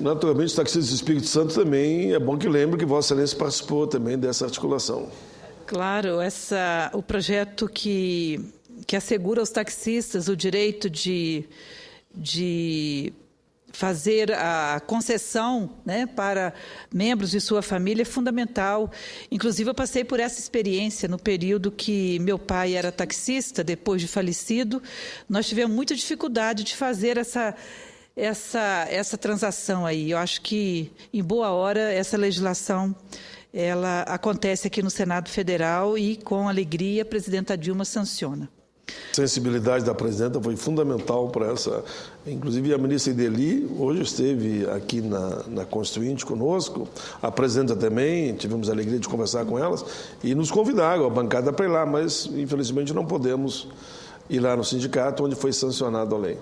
Naturalmente, os taxistas do Espírito Santo também, é bom que lembre que Vossa Excelência participou também dessa articulação. Claro, o projeto que assegura aos taxistas o direito de fazer a concessão, né, para membros de sua família é fundamental. Inclusive, eu passei por essa experiência no período que meu pai era taxista, depois de falecido. Nós tivemos muita dificuldade de fazer essa transação aí. Eu acho que, em boa hora, essa legislação ela acontece aqui no Senado Federal e, com alegria, a presidenta Dilma sanciona. A sensibilidade da presidenta foi fundamental para essa. Inclusive, a ministra Ideli hoje esteve aqui na Constituinte conosco, a presidenta também, tivemos a alegria de conversar com elas e nos convidaram, a bancada, para ir lá, mas, infelizmente, não podemos ir lá no sindicato, onde foi sancionada a lei.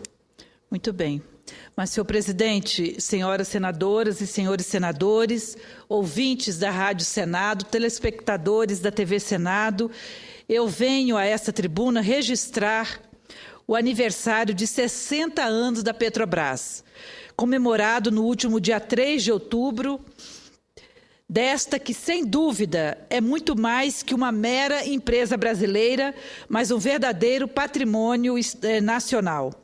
Muito bem. Mas, senhor presidente, senhoras senadoras e senhores senadores, ouvintes da Rádio Senado, telespectadores da TV Senado, eu venho a esta tribuna registrar o aniversário de 60 anos da Petrobras, comemorado no último dia 3 de outubro, desta que, sem dúvida, é muito mais que uma mera empresa brasileira, mas um verdadeiro patrimônio nacional.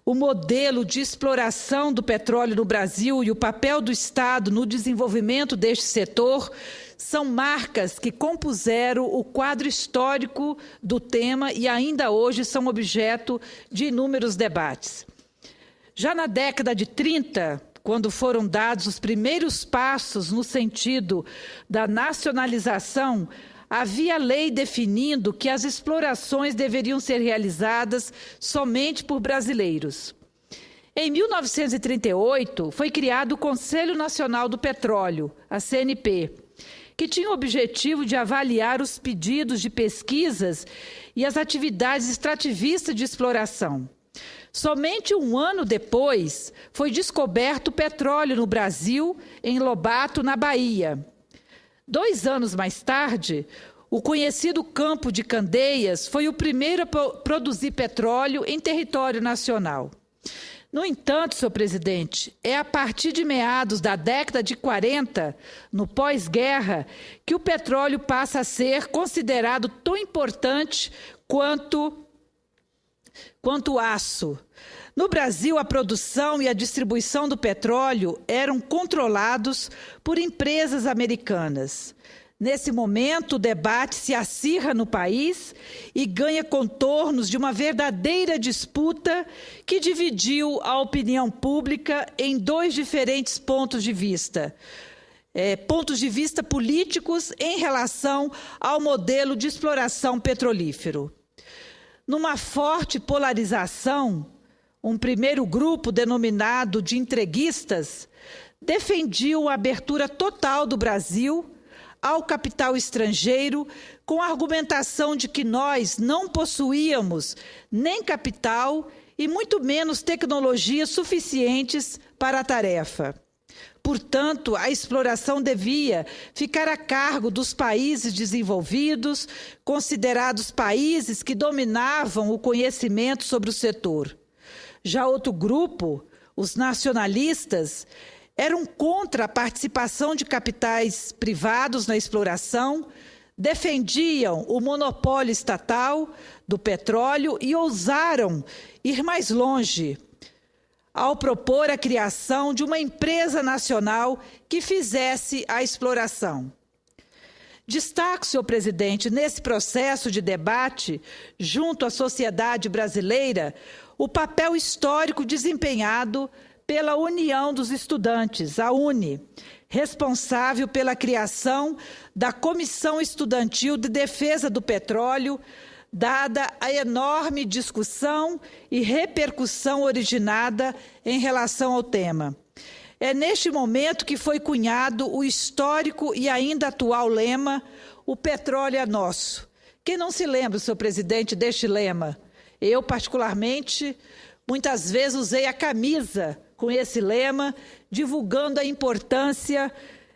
O modelo de exploração do petróleo no Brasil e o papel do Estado no desenvolvimento deste setor são marcas que compuseram o quadro histórico do tema e ainda hoje são objeto de inúmeros debates. Já na década de 30, quando foram dados os primeiros passos no sentido da nacionalização, havia lei definindo que as explorações deveriam ser realizadas somente por brasileiros. Em 1938, foi criado o Conselho Nacional do Petróleo, a CNP, que tinha o objetivo de avaliar os pedidos de pesquisas e as atividades extrativistas de exploração. Somente um ano depois, foi descoberto o petróleo no Brasil, em Lobato, na Bahia. 2 anos mais tarde, o conhecido Campo de Candeias foi o primeiro a produzir petróleo em território nacional. No entanto, senhor presidente, é a partir de meados da década de 40, no pós-guerra, que o petróleo passa a ser considerado tão importante quanto o aço. No Brasil, a produção e a distribuição do petróleo eram controlados por empresas americanas. Nesse momento, o debate se acirra no país e ganha contornos de uma verdadeira disputa que dividiu a opinião pública em 2 diferentes pontos de vista políticos em relação ao modelo de exploração petrolífero. Numa forte polarização, um primeiro grupo, denominado de entreguistas, defendiam a abertura total do Brasil ao capital estrangeiro, com a argumentação de que nós não possuíamos nem capital e muito menos tecnologias suficientes para a tarefa. Portanto, a exploração devia ficar a cargo dos países desenvolvidos, considerados países que dominavam o conhecimento sobre o setor. Já outro grupo, os nacionalistas, eram contra a participação de capitais privados na exploração, defendiam o monopólio estatal do petróleo e ousaram ir mais longe ao propor a criação de uma empresa nacional que fizesse a exploração. Destaco, senhor presidente, nesse processo de debate, junto à sociedade brasileira, o papel histórico desempenhado pela União dos Estudantes, a UNE, responsável pela criação da Comissão Estudantil de Defesa do Petróleo, dada a enorme discussão e repercussão originada em relação ao tema. É neste momento que foi cunhado o histórico e ainda atual lema "O petróleo é nosso". Quem não se lembra, senhor presidente, deste lema? Eu, particularmente, muitas vezes usei a camisa com esse lema, divulgando a importância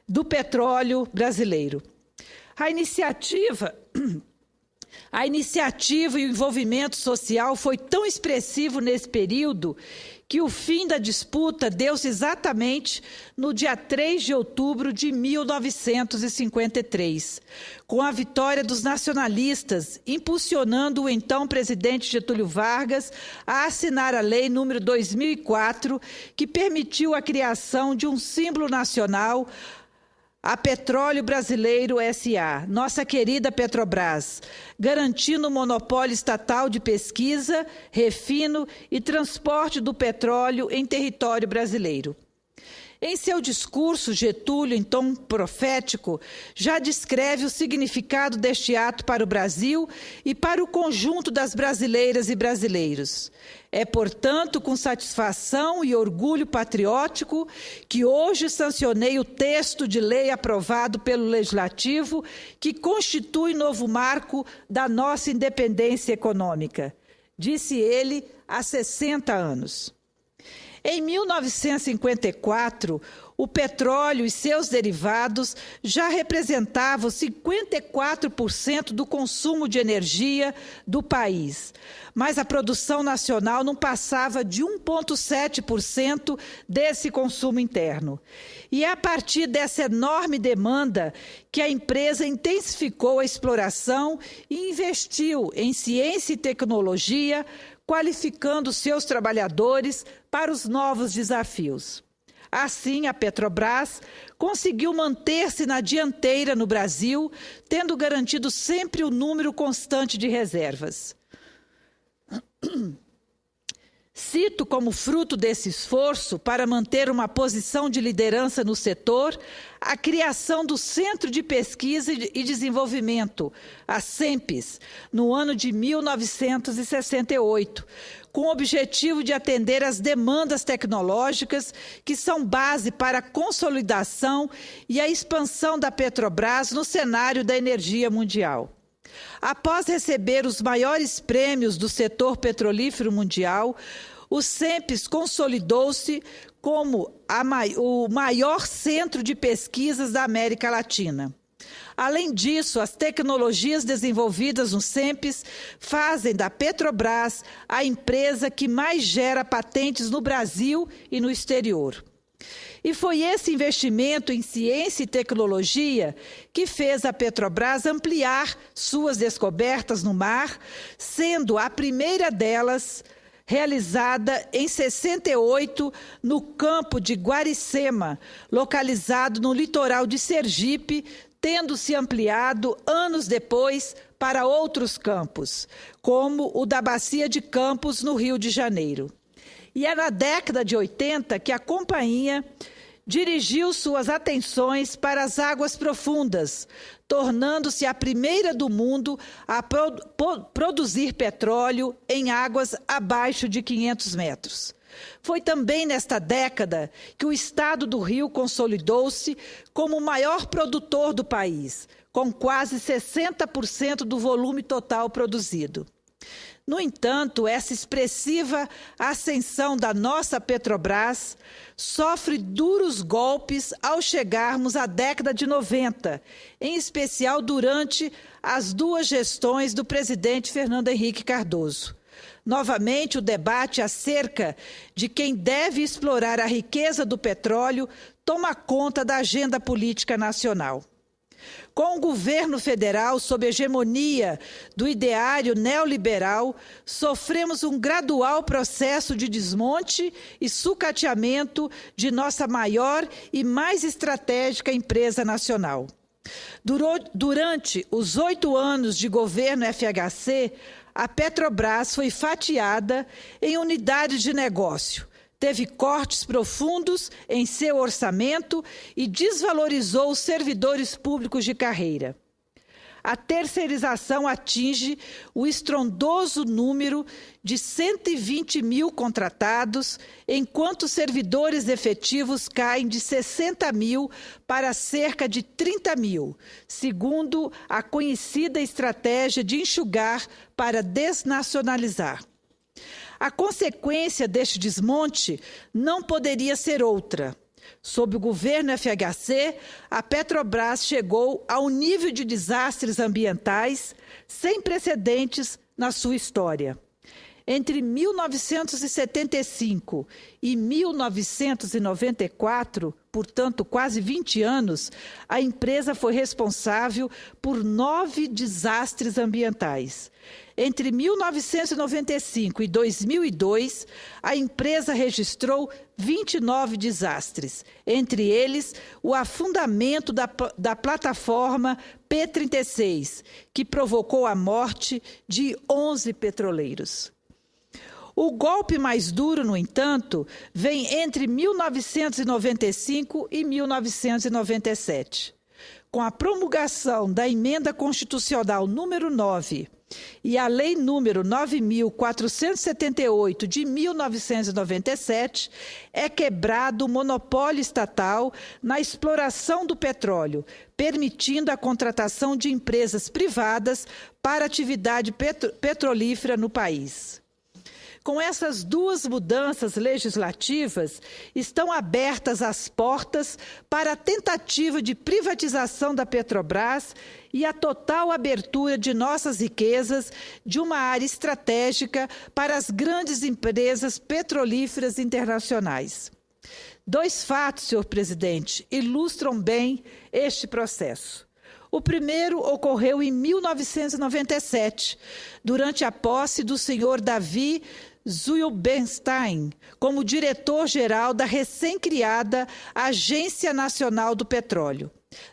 do petróleo brasileiro. A iniciativa e o envolvimento social foi tão expressivo nesse período que o fim da disputa deu-se exatamente no dia 3 de outubro de 1953, com a vitória dos nacionalistas, impulsionando o então presidente Getúlio Vargas a assinar a Lei número 2004, que permitiu a criação de um símbolo nacional, a Petróleo Brasileiro S.A., nossa querida Petrobras, garantindo o monopólio estatal de pesquisa, refino e transporte do petróleo em território brasileiro. Em seu discurso, Getúlio, em tom profético, já descreve o significado deste ato para o Brasil e para o conjunto das brasileiras e brasileiros. É, portanto, com satisfação e orgulho patriótico que hoje sancionei o texto de lei aprovado pelo Legislativo, que constitui novo marco da nossa independência econômica, disse ele há 60 anos. Em 1954, o petróleo e seus derivados já representavam 54% do consumo de energia do país, mas a produção nacional não passava de 1,7% desse consumo interno. E é a partir dessa enorme demanda que a empresa intensificou a exploração e investiu em ciência e tecnologia, qualificando seus trabalhadores para os novos desafios. Assim, a Petrobras conseguiu manter-se na dianteira no Brasil, tendo garantido sempre o número constante de reservas. Cito como fruto desse esforço para manter uma posição de liderança no setor a criação do Centro de Pesquisa e Desenvolvimento, a CENPES, no ano de 1968, com o objetivo de atender às demandas tecnológicas que são base para a consolidação e a expansão da Petrobras no cenário da energia mundial. Após receber os maiores prêmios do setor petrolífero mundial, o CENPES consolidou-se como o maior centro de pesquisas da América Latina. Além disso, as tecnologias desenvolvidas no CENPES fazem da Petrobras a empresa que mais gera patentes no Brasil e no exterior. E foi esse investimento em ciência e tecnologia que fez a Petrobras ampliar suas descobertas no mar, sendo a primeira delas realizada em 68 no campo de Guaricema, localizado no litoral de Sergipe, tendo se ampliado anos depois para outros campos, como o da Bacia de Campos, no Rio de Janeiro. E é na década de 80 que a companhia dirigiu suas atenções para as águas profundas, tornando-se a primeira do mundo a produzir petróleo em águas abaixo de 500 metros. Foi também nesta década que o estado do Rio consolidou-se como o maior produtor do país, com quase 60% do volume total produzido. No entanto, essa expressiva ascensão da nossa Petrobras sofre duros golpes ao chegarmos à década de 90, em especial durante as duas gestões do presidente Fernando Henrique Cardoso. Novamente, o debate acerca de quem deve explorar a riqueza do petróleo toma conta da agenda política nacional. Com o governo federal sob hegemonia do ideário neoliberal, sofremos um gradual processo de desmonte e sucateamento de nossa maior e mais estratégica empresa nacional. Durante os 8 anos de governo FHC, a Petrobras foi fatiada em unidades de negócio, teve cortes profundos em seu orçamento e desvalorizou os servidores públicos de carreira. A terceirização atinge o estrondoso número de 120 mil contratados, enquanto os servidores efetivos caem de 60 mil para cerca de 30 mil, segundo a conhecida estratégia de enxugar para desnacionalizar. A consequência deste desmonte não poderia ser outra. Sob o governo FHC, a Petrobras chegou a um nível de desastres ambientais sem precedentes na sua história. Entre 1975 e 1994, portanto, quase 20 anos, a empresa foi responsável por 9 desastres ambientais. Entre 1995 e 2002, a empresa registrou 29 desastres, entre eles o afundamento da plataforma P-36, que provocou a morte de 11 petroleiros. O golpe mais duro, no entanto, vem entre 1995 e 1997. Com a promulgação da Emenda Constitucional número 9 e a Lei número 9.478 de 1997, é quebrado o monopólio estatal na exploração do petróleo, permitindo a contratação de empresas privadas para atividade petrolífera no país. Com essas duas mudanças legislativas, estão abertas as portas para a tentativa de privatização da Petrobras e a total abertura de nossas riquezas de uma área estratégica para as grandes empresas petrolíferas internacionais. 2 fatos, senhor presidente, ilustram bem este processo. O primeiro ocorreu em 1997, durante a posse do senhor Davi Zuylbenstein como diretor-geral da recém-criada Agência Nacional do Petróleo.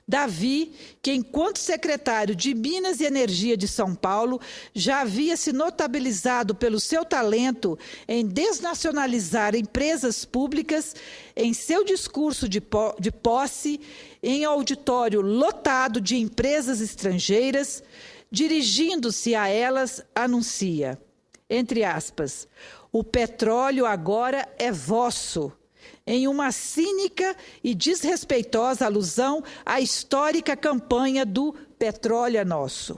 Davi, que enquanto secretário de Minas e Energia de São Paulo, já havia se notabilizado pelo seu talento em desnacionalizar empresas públicas, em seu discurso de posse, em auditório lotado de empresas estrangeiras, dirigindo-se a elas, anuncia, entre aspas, o petróleo agora é vosso, em uma cínica e desrespeitosa alusão à histórica campanha do Petróleo é Nosso.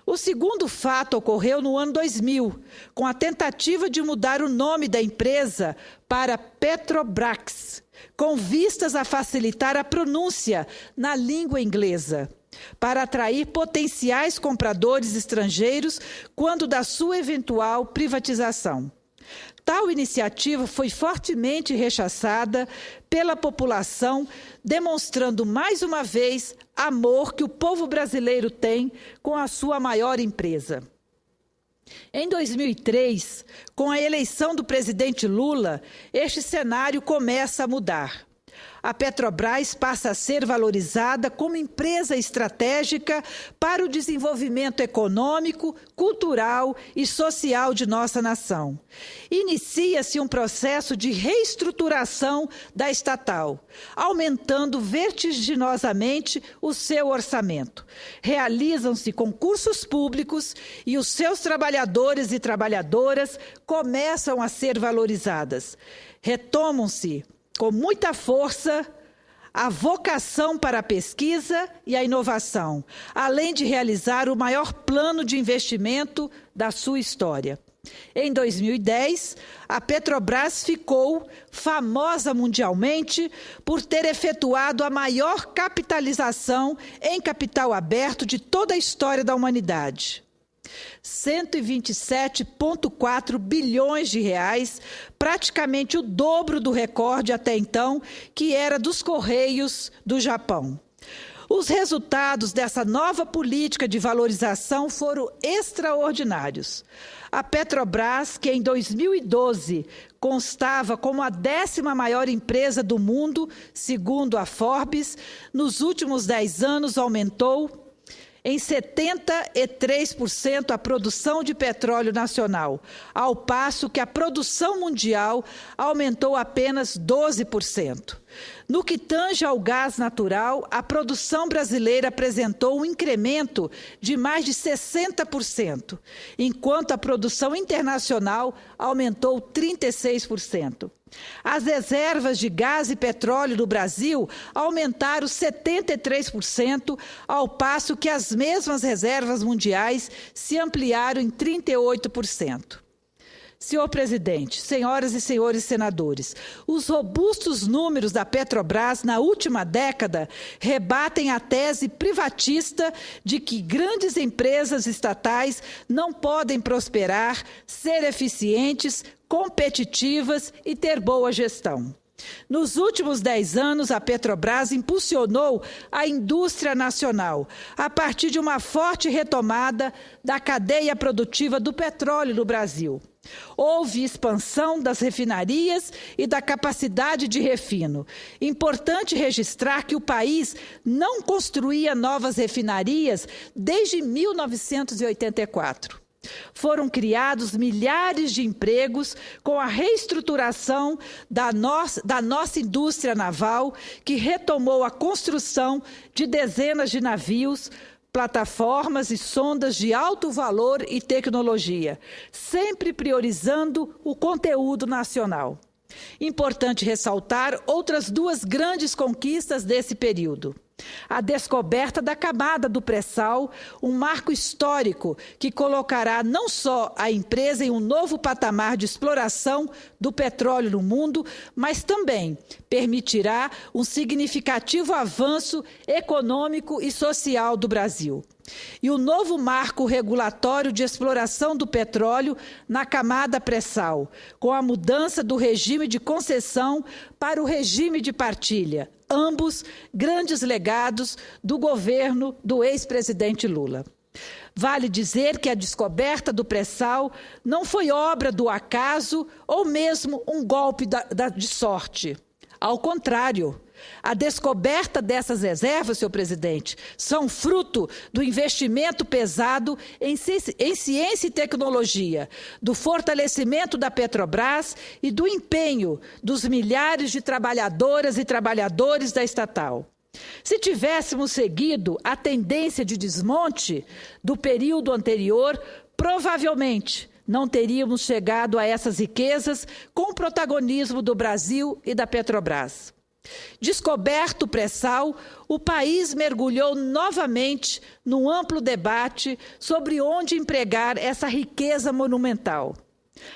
O segundo fato ocorreu no ano 2000, com a tentativa de mudar o nome da empresa para Petrobras, com vistas a facilitar a pronúncia na língua inglesa, para atrair potenciais compradores estrangeiros quando da sua eventual privatização. Tal iniciativa foi fortemente rechaçada pela população, demonstrando mais uma vez amor que o povo brasileiro tem com a sua maior empresa. Em 2003, com a eleição do presidente Lula, este cenário começa a mudar. A Petrobras passa a ser valorizada como empresa estratégica para o desenvolvimento econômico, cultural e social de nossa nação. Inicia-se um processo de reestruturação da estatal, aumentando vertiginosamente o seu orçamento. Realizam-se concursos públicos e os seus trabalhadores e trabalhadoras começam a ser valorizadas. Retomam-se com muita força a vocação para a pesquisa e a inovação, além de realizar o maior plano de investimento da sua história. Em 2010, a Petrobras ficou famosa mundialmente por ter efetuado a maior capitalização em capital aberto de toda a história da humanidade. 127,4 bilhões de reais, praticamente o dobro do recorde até então, que era dos Correios do Japão. Os resultados dessa nova política de valorização foram extraordinários. A Petrobras, que em 2012 constava como a 10ª maior empresa do mundo, segundo a Forbes, nos últimos 10 anos aumentou em 73% a produção de petróleo nacional, ao passo que a produção mundial aumentou apenas 12%. No que tange ao gás natural, a produção brasileira apresentou um incremento de mais de 60%, enquanto a produção internacional aumentou 36%. As reservas de gás e petróleo do Brasil aumentaram 73%, ao passo que as mesmas reservas mundiais se ampliaram em 38%. Senhor presidente, senhoras e senhores senadores, os robustos números da Petrobras na última década rebatem a tese privatista de que grandes empresas estatais não podem prosperar, ser eficientes, competitivas e ter boa gestão. Nos últimos 10 anos, a Petrobras impulsionou a indústria nacional a partir de uma forte retomada da cadeia produtiva do petróleo no Brasil. Houve expansão das refinarias e da capacidade de refino. Importante registrar que o país não construía novas refinarias desde 1984. Foram criados milhares de empregos com a reestruturação da nossa indústria naval, que retomou a construção de dezenas de navios, plataformas e sondas de alto valor e tecnologia, sempre priorizando o conteúdo nacional. Importante ressaltar outras duas grandes conquistas desse período. A descoberta da camada do pré-sal, um marco histórico que colocará não só a empresa em um novo patamar de exploração do petróleo no mundo, mas também permitirá um significativo avanço econômico e social do Brasil. E o novo marco regulatório de exploração do petróleo na camada pré-sal, com a mudança do regime de concessão para o regime de partilha, ambos grandes legados do governo do ex-presidente Lula. Vale dizer que a descoberta do pré-sal não foi obra do acaso ou mesmo um golpe de sorte. Ao contrário, a descoberta dessas reservas, senhor presidente, são fruto do investimento pesado em ciência e tecnologia, do fortalecimento da Petrobras e do empenho dos milhares de trabalhadoras e trabalhadores da estatal. Se tivéssemos seguido a tendência de desmonte do período anterior, provavelmente não teríamos chegado a essas riquezas com o protagonismo do Brasil e da Petrobras. Descoberto o pré-sal, o país mergulhou novamente num amplo debate sobre onde empregar essa riqueza monumental.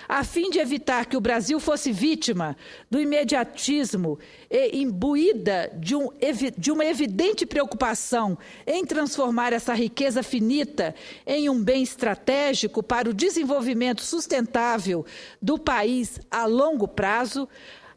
A fim de evitar que o Brasil fosse vítima do imediatismo e imbuída de uma evidente preocupação em transformar essa riqueza finita em um bem estratégico para o desenvolvimento sustentável do país a longo prazo,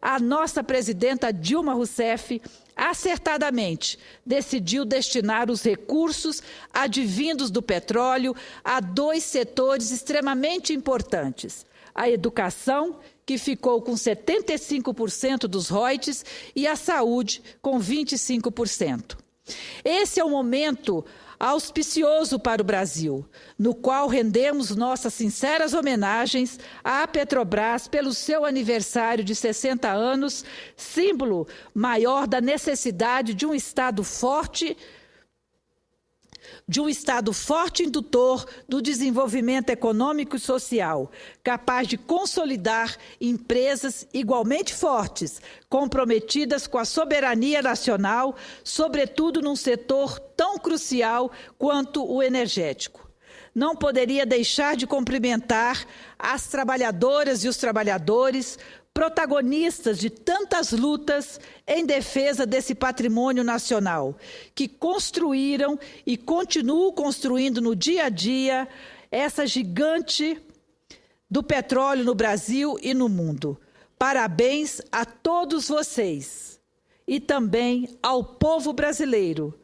a nossa presidenta Dilma Rousseff acertadamente decidiu destinar os recursos advindos do petróleo a dois setores extremamente importantes: a educação, que ficou com 75% dos royalties, e a saúde, com 25%. Esse é o momento auspicioso para o Brasil, no qual rendemos nossas sinceras homenagens à Petrobras pelo seu aniversário de 60 anos, símbolo maior da necessidade de um Estado forte, indutor do desenvolvimento econômico e social, capaz de consolidar empresas igualmente fortes, comprometidas com a soberania nacional, sobretudo num setor tão crucial quanto o energético. Não poderia deixar de cumprimentar as trabalhadoras e os trabalhadores, protagonistas de tantas lutas em defesa desse patrimônio nacional, que construíram e continuam construindo no dia a dia essa gigante do petróleo no Brasil e no mundo. Parabéns a todos vocês e também ao povo brasileiro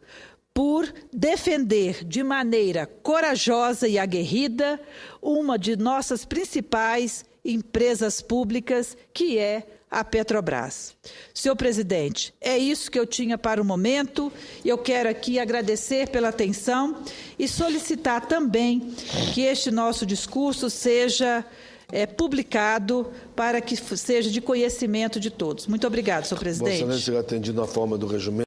por defender de maneira corajosa e aguerrida uma de nossas principais empresas públicas, que é a Petrobras. Senhor presidente, é isso que eu tinha para o momento. Eu quero aqui agradecer pela atenção e solicitar também que este nosso discurso seja publicado para que seja de conhecimento de todos. Muito obrigada, senhor presidente. Vossa Excelência, atendido na forma do regimento.